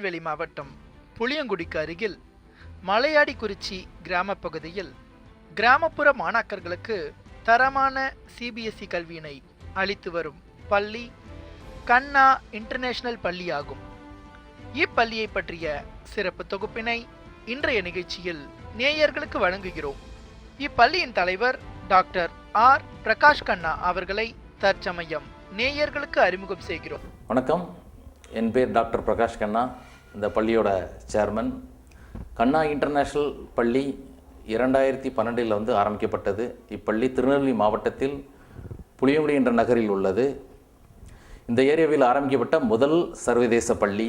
திருநெல்வேலி மாவட்டம் புளியங்குடிக்கு அருகில் மலையாடிக்குறிச்சி கிராம பகுதியில் கிராமப்புற மாணாக்கர்களுக்கு தரமான சிபிஎஸ்இ கல்வியினை அளித்து வரும் பள்ளி கண்ணா இன்டர்நேஷனல் பள்ளி ஆகும். இப்பள்ளியை பற்றிய சிறப்பு தொகுப்பினை இன்றைய நிகழ்ச்சியில் நேயர்களுக்கு வழங்குகிறோம். இப்பள்ளியின் தலைவர் டாக்டர் ஆர் பிரகாஷ் கண்ணா அவர்களை தற்சமயம் நேயர்களுக்கு அறிமுகம் செய்கிறோம். வணக்கம், என் பேர் டாக்டர் பிரகாஷ் கண்ணா. இந்த பள்ளியோட சேர்மன். கண்ணா இன்டர்நேஷ்னல் பள்ளி 2012 ஆரம்பிக்கப்பட்டது. இப்பள்ளி திருநெல்வேலி மாவட்டத்தில் புளியங்குடி என்ற நகரில் உள்ளது. இந்த ஏரியாவில் ஆரம்பிக்கப்பட்ட முதல் சர்வதேச பள்ளி.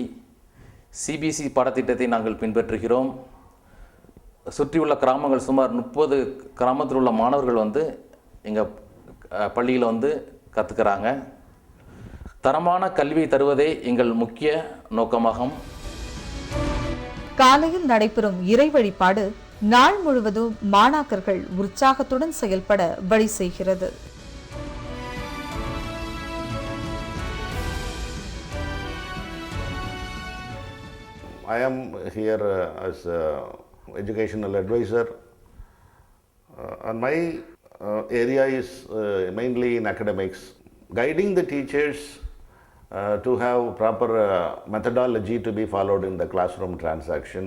சிபிஎஸ்இ பாடத்திட்டத்தை நாங்கள் பின்பற்றுகிறோம். சுற்றியுள்ள கிராமங்கள் சுமார் 30 கிராமத்தில் உள்ள மாணவர்கள் எங்கள் பள்ளியில் கற்றுக்கிறாங்க. தரமான கல்வி தருவதே எங்கள் முக்கிய நோக்கமாகும். காலையில் நடைபெறும் இறை வழிபாடு நாள் முழுவதும் மாணாக்கர்கள் உற்சாகத்துடன் செயல்பட வழி செய்கிறது. I am here as educational advisor, and my area is mainly in academics, guiding the teachers to have proper methodology to be followed in the classroom transaction,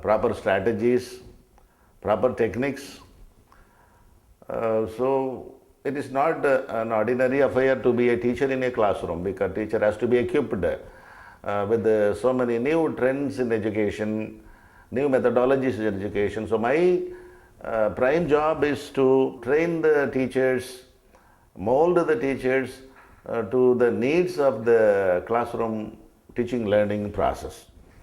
proper strategies, proper techniques. So it is not an ordinary affair to be a teacher in a classroom, because teacher has to be equipped with so many new trends in education, new methodologies in education. So my prime job is to train the teachers, mold the teachers to the needs of the classroom teaching learning process.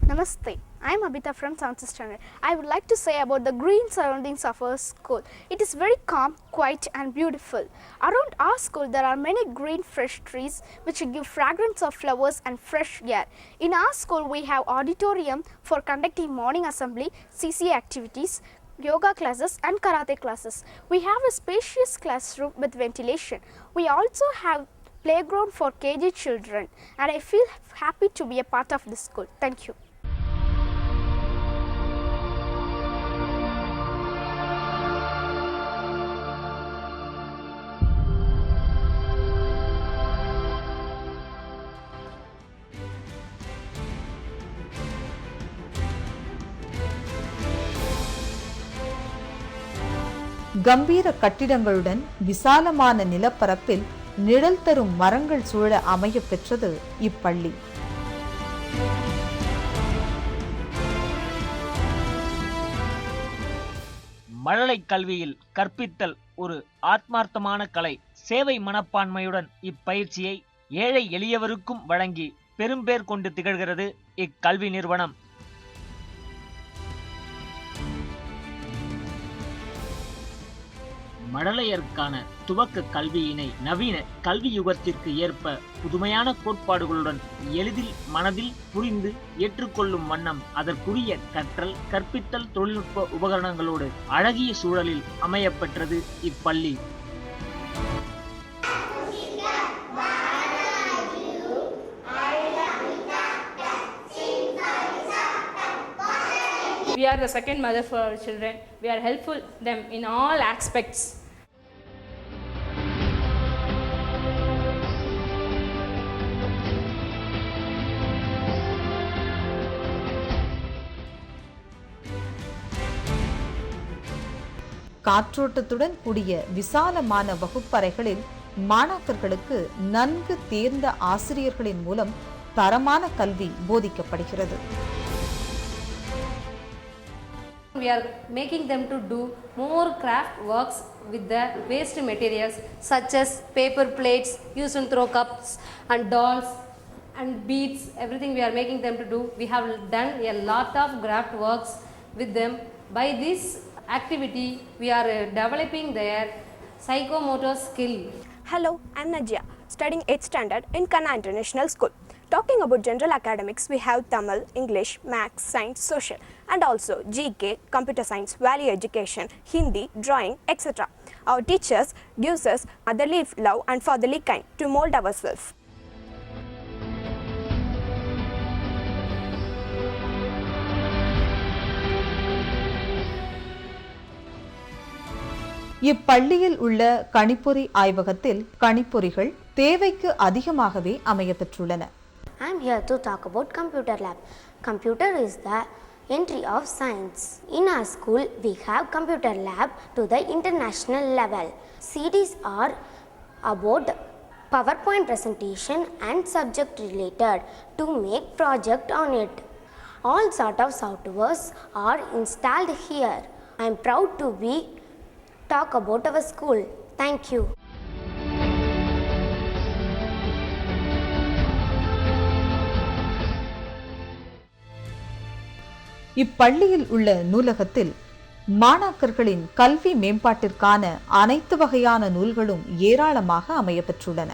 Namaste, I am Abhita from 7th standard. I would like to say about the green surroundings of our school. It is very calm, quiet and beautiful. Around our school there are many green fresh trees which give fragrance of flowers and fresh air. In our school we have auditorium for conducting morning assembly, CCA activities, yoga classes and karate classes. We have a spacious classroom with ventilation. We also have playground for KG children, and I feel happy to be a part of this school. Thank you. கம்பீர கட்டிடங்களுடன் விசாலமான நிலப்பரப்பில் நிழல் தரும் மரங்கள் சூழ அமைய பெற்றது இப்பள்ளி. மழலை கல்வியில் கற்பித்தல் ஒரு ஆத்மார்த்தமான கலை. சேவை மனப்பான்மையுடன் இப்பயிற்சியை ஏழை எளியவருக்கும் வழங்கி பெரும்பேர் கொண்டு திகழ்கிறது இக்கல்வி நிறுவனம். மழலையருக்கான துவக்க கல்வியினை நவீன கல்வி யுகத்திற்கு ஏற்ப புதுமையான கோட்பாடுகளுடன் எளிதில் மனதில் புரிந்து ஏற்றுக்கொள்ளும் வண்ணம் அதற்குரிய கற்பித்தல் தொழில்நுட்ப உபகரணங்களோடு அழகிய சூழலில் அமையப்பெற்றது இப்பள்ளி. We are the second mother for our children. We are helpful them in all aspects. காற்றோட்டத்துடன் கூடிய விசாலமான வகுப்பறைகளில் மாணாக்கர்களுக்கு நன்கு தேர்ந்த ஆசிரியர்களின் மூலம் தரமான கல்வி போதிக்கப்படுகிறது. We are making them to do more craft works with the waste materials such as paper plates, use and throw cups and dolls and beads. Everything we are making them to do. We have done a lot of craft works with them. By this activity we are developing their psychomotor skill. Hello, I am Najia, studying 8th standard in Kanna International School. Talking about general academics, we have Tamil, English, Maths, Science, Social, and also GK, Computer Science, Value Education, Hindi, Drawing, etc. Our teachers gives us motherly love and fatherly kind to mold ourselves. இப்பள்ளியில் உள்ள கணிப்பொறி ஆய்வகத்தில் கணிப்பொறிகள் தேவைக்கு அதிகமாகவே அமையப்பெற்றுள்ளன. I am here to talk about computer lab. Computer is the entry of science. In our school, we have computer lab to the international level. CDs are about PowerPoint presentation and subject related to make project on it. All sort of softwares are installed here. I am proud to be talk about our school. Thank you. இப்பள்ளியில் உள்ள நூலகத்தில் மாணாக்கர்களின் கல்வி மேம்பாட்டிற்கான அனைத்து வகையான நூல்களும் ஏராளமாக அமையப்பெற்றுள்ளன.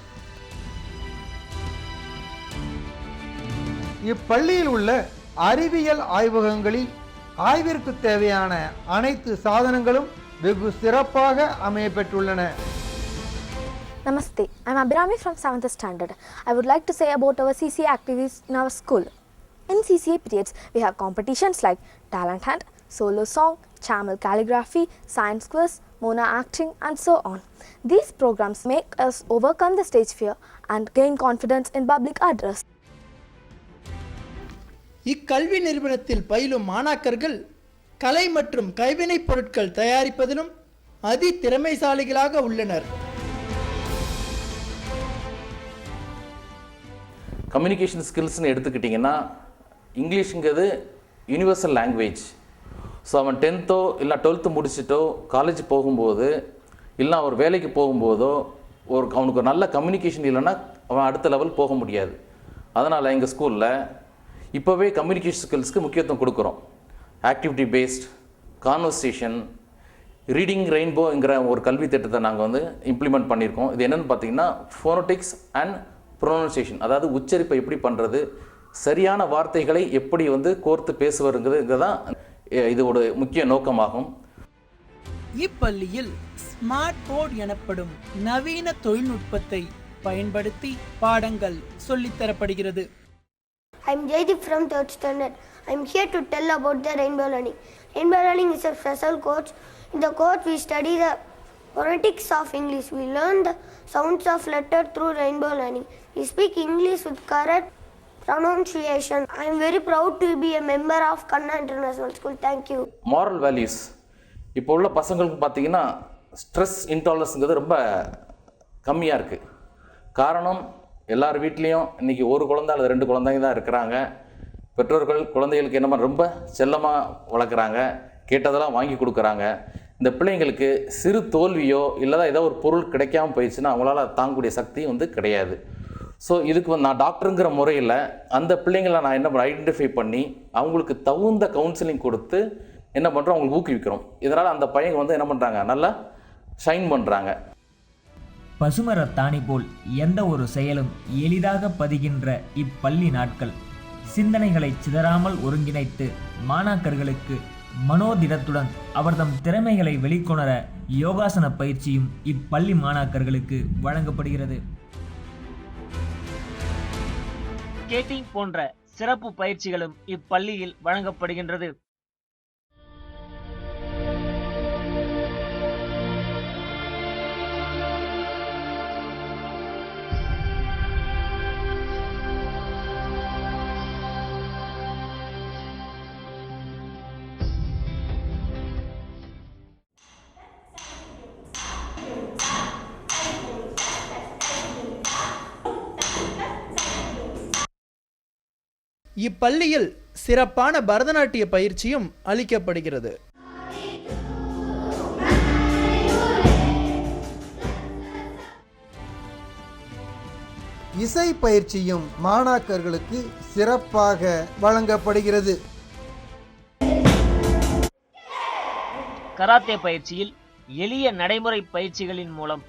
இப்பள்ளியில் உள்ள அறிவியல் ஆய்வகங்களில் ஆய்விற்கு தேவையான அனைத்து சாதனங்களும் வெகு சிறப்பாக அமையப்பெற்றுள்ளன. Namaste, I am Abhirami from 7th standard. I would like to say about our CCA activities in our school. In CCA periods, we have competitions like talent hunt, solo song, Tamil calligraphy, science quiz, Mona acting and so on. These programs make us overcome the stage fear and gain confidence in public address. இக்கல்வி நிறுவனத்தில் பயிலும் மாணாக்கர்கள் கலை மற்றும் கைவினைப் பொருட்கள் தயாரிப்பதிலும் அதி திறமைசாலிகளாக உள்ளனர். Communication ஸ்கில்ஸ்னு எடுத்துக்கிட்டிங்கன்னா இங்கிலீஷுங்கிறது universal language. So அவன் 10th இல்லை 12th முடிச்சுட்டோ காலேஜ் போகும்போது இல்லை ஒரு வேலைக்கு போகும்போதோ அவனுக்கு ஒரு நல்ல கம்யூனிகேஷன் இல்லைன்னா அவன் அடுத்த லெவல் போக முடியாது. அதனால் எங்கள் ஸ்கூலில் இப்போவே கம்யூனிகேஷன் ஸ்கில்ஸ்க்கு முக்கியத்துவம் கொடுக்குறோம். ஆக்டிவிட்டி பேஸ்ட், கான்வர்சேஷன், ரீடிங் ரெயின்போங்கிற ஒரு கல்வி திட்டத்தை நாங்கள் இம்ப்ளிமெண்ட் பண்ணியிருக்கோம். இது என்னென்னு பார்த்தீங்கன்னா ஃபோனோட்டிக்ஸ் அண்ட் ப்ரொனன்சியேஷன், அதாவது உச்சரிப்பை எப்படி பண்ணுறது, சரியான வார்த்தைகளை எப்படி கோர்த்து பேசுவதுங்கிறது தான் இதோட முக்கிய நோக்கமாகும். இப்பள்ளியில் ஸ்மார்ட் போர்ட் எனப்படும் நவீன தொழில்நுட்பத்தை பயன்படுத்தி பாடங்கள் சொல்லித்தரப்படுகிறது. I am Jaydeep from 3rd standard. I am here to tell about the rainbow learning. Rainbow learning is a special course. In the course we study the phonetics of English. We learn the sounds of letters through rainbow learning. We speak English with correct pronunciation. I am very proud to be a member of Kanna International School. Thank you. Moral values இப்போ உள்ள பசங்களுக்கு பார்த்தீங்கன்னா stress இன்டாலரன்ஸுங்கிறது ரொம்ப கம்மியாக இருக்குது. காரணம் எல்லார் வீட்லேயும் இன்றைக்கி ஒரு குழந்தை அல்லது 2 குழந்தைங்க தான் இருக்கிறாங்க. பெற்றோர்கள் குழந்தைகளுக்கு என்ன ரொம்ப செல்லமாக வளர்க்குறாங்க, கேட்டதெல்லாம் வாங்கி கொடுக்குறாங்க. இந்த பிள்ளைங்களுக்கு சிறு தோல்வியோ இல்லைதான் ஏதோ ஒரு பொருள் கிடைக்காமல் போயிடுச்சுன்னா அவங்களால தாங்கக்கூடிய சக்தி கிடையாது. ஸோ இதுக்கு நான் டாக்டருங்கிற முறையில் அந்த பிள்ளைங்களை நான் என்ன ஐடென்டிஃபை பண்ணி அவங்களுக்கு தகுந்த கவுன்சிலிங் கொடுத்து என்ன பண்ணுறோம், அவங்களுக்கு ஊக்குவிக்கிறோம். இதனால் அந்த பையங்க என்ன பண்ணுறாங்க, நல்லா ஷைன் பண்ணுறாங்க. பசுமரத்தாணி போல் எந்த ஒரு செயலும் எளிதாக பதிகின்ற இப்பள்ளி நாட்கள் சிந்தனைகளை சிதறாமல் ஒருங்கிணைத்து மாணாக்கர்களுக்கு மனோதிடத்துடன் அவர்தம் திறமைகளை வெளிக்கொணர யோகாசன பயிற்சியும் இப்பள்ளி மாணாக்கர்களுக்கு வழங்கப்படுகிறது. ஸ்கேட்டிங் போன்ற சிறப்பு பயிற்சிகளும் இப்பள்ளியில் வழங்கப்படுகின்றது. இப்பள்ளியில் சிறப்பான பரதநாட்டிய பயிற்சியும் அளிக்கப்படுகிறது. இசை பயிற்சியும் மாணாக்கர்களுக்கு சிறப்பாக வழங்கப்படுகிறது. கராத்தே பயிற்சியில் எளிய நடைமுறை பயிற்சிகளின் மூலம்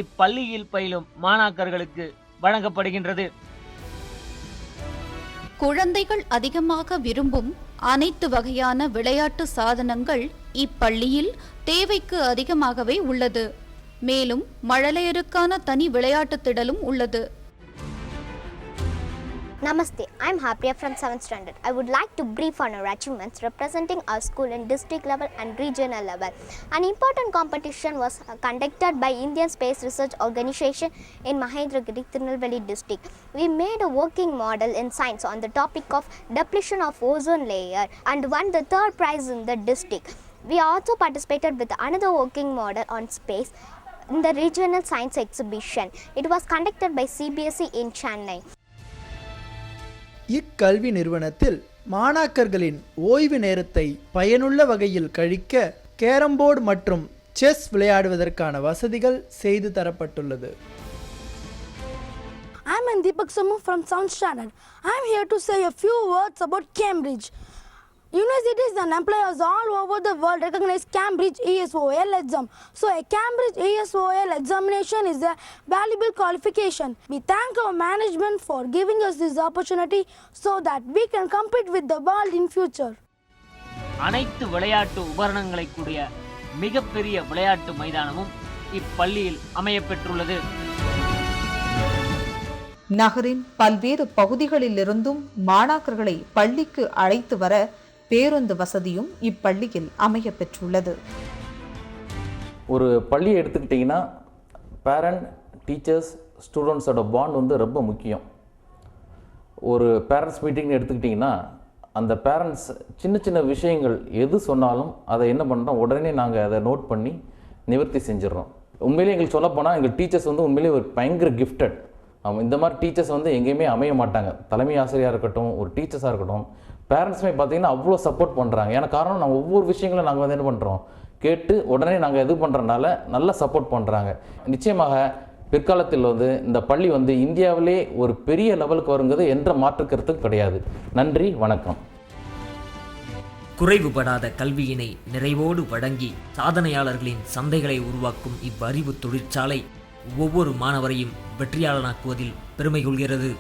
இப்பள்ளியில் பயிலும் மாணாக்கர்களுக்கு வழங்கப்படுகின்றது. குழந்தைகள் அதிகமாக விரும்பும் அனைத்து வகையான விளையாட்டு சாதனங்கள் இப்பள்ளியில் தேவைக்கு அதிகமாகவே உள்ளது. மேலும் மழலையருக்கான தனி விளையாட்டு திடலும் உள்ளது. Namaste, I am Harpriya from 7th standard. I would like to brief on our achievements representing our school in district level and regional level. An important competition was conducted by Indian Space Research Organisation in Mahendragiri, Tirunelveli district. We made a working model in science on the topic of depletion of ozone layer and won the 3rd prize in the district. We also participated with another working model on space in the regional science exhibition. It was conducted by CBSE in Chennai. இக்கல்வி நிறுவனத்தில் மாணாக்கர்களின் ஓய்வு நேரத்தை பயனுள்ள வகையில் கழிக்க carrom board மற்றும் chess விளையாடுவதற்கான வசதிகள் செய்து தரப்பட்டுள்ளது. I am Deepak Samu from 7th standard. I am here to say a few words about Cambridge. Universities and employers all over the world recognize Cambridge ESOL exam. So a Cambridge ESOL examination is a valuable qualification. We thank our management for giving us this opportunity so that we can compete with the world in future. அனைத்து விளையாட்டு உபகரணங்களை கூடிய மிகப்பெரிய விளையாட்டு மைதானமும் இப்பள்ளியில் அமையப்பெற்றுள்ளது. நகரின் பல்வேறு பகுதிகளிலிருந்தும் மாணாக்கர்களை பள்ளிக்கு அழைத்து வர பேருந்து வசதியும் இப்பள்ளியில் அமைய பெற்றுள்ளது. ஒரு பள்ளியை எடுத்துக்கிட்டிங்கன்னா பேரண்ட், டீச்சர்ஸ், ஸ்டூடெண்ட்ஸோட பாண்ட் வந்து ரொம்ப முக்கியம். ஒரு பேரண்ட்ஸ் மீட்டிங்னு எடுத்துக்கிட்டிங்கன்னா அந்த பேரண்ட்ஸ் சின்ன சின்ன விஷயங்கள் எது சொன்னாலும் அதை என்ன பண்ணுறோம், உடனே நாங்கள் அதை நோட் பண்ணி நிவர்த்தி செஞ்சிடறோம். உண்மையிலே எங்களுக்கு சொல்லப்போனால் எங்கள் டீச்சர்ஸ் வந்து உண்மையிலே ஒரு பயங்கர கிஃப்டட். இந்த மாதிரி டீச்சர்ஸ் வந்து எங்கேயுமே அமைய மாட்டாங்க. தலைமை ஆசிரியராக இருக்கட்டும், ஒரு டீச்சர்ஸாக இருக்கட்டும், பேரண்ட்ஸுமே பார்த்தீங்கன்னா அவ்வளோ சப்போர்ட் பண்ணுறாங்க. ஏன்னா காரணம் நாங்கள் ஒவ்வொரு விஷயங்களும் நாங்கள் வந்து என்ன பண்ணுறோம், கேட்டு உடனே நாங்கள் இது பண்ணுறதுனால நல்லா சப்போர்ட் பண்ணுறாங்க. நிச்சயமாக பிற்காலத்தில் வந்து இந்த பள்ளி வந்து இந்தியாவிலே ஒரு பெரிய லெவலுக்கு வருங்கிறது என்ற மாற்றுக்கருத்து கிடையாது. நன்றி, வணக்கம். குறைவுபடாத கல்வியினை நிறைவோடு வழங்கி சாதனையாளர்களின் சந்தைகளை உருவாக்கும் இவ்வறிவு தொழிற்சாலை ஒவ்வொரு மாணவரையும் வெற்றியாளனாக்குவதில் பெருமை கொள்கிறது.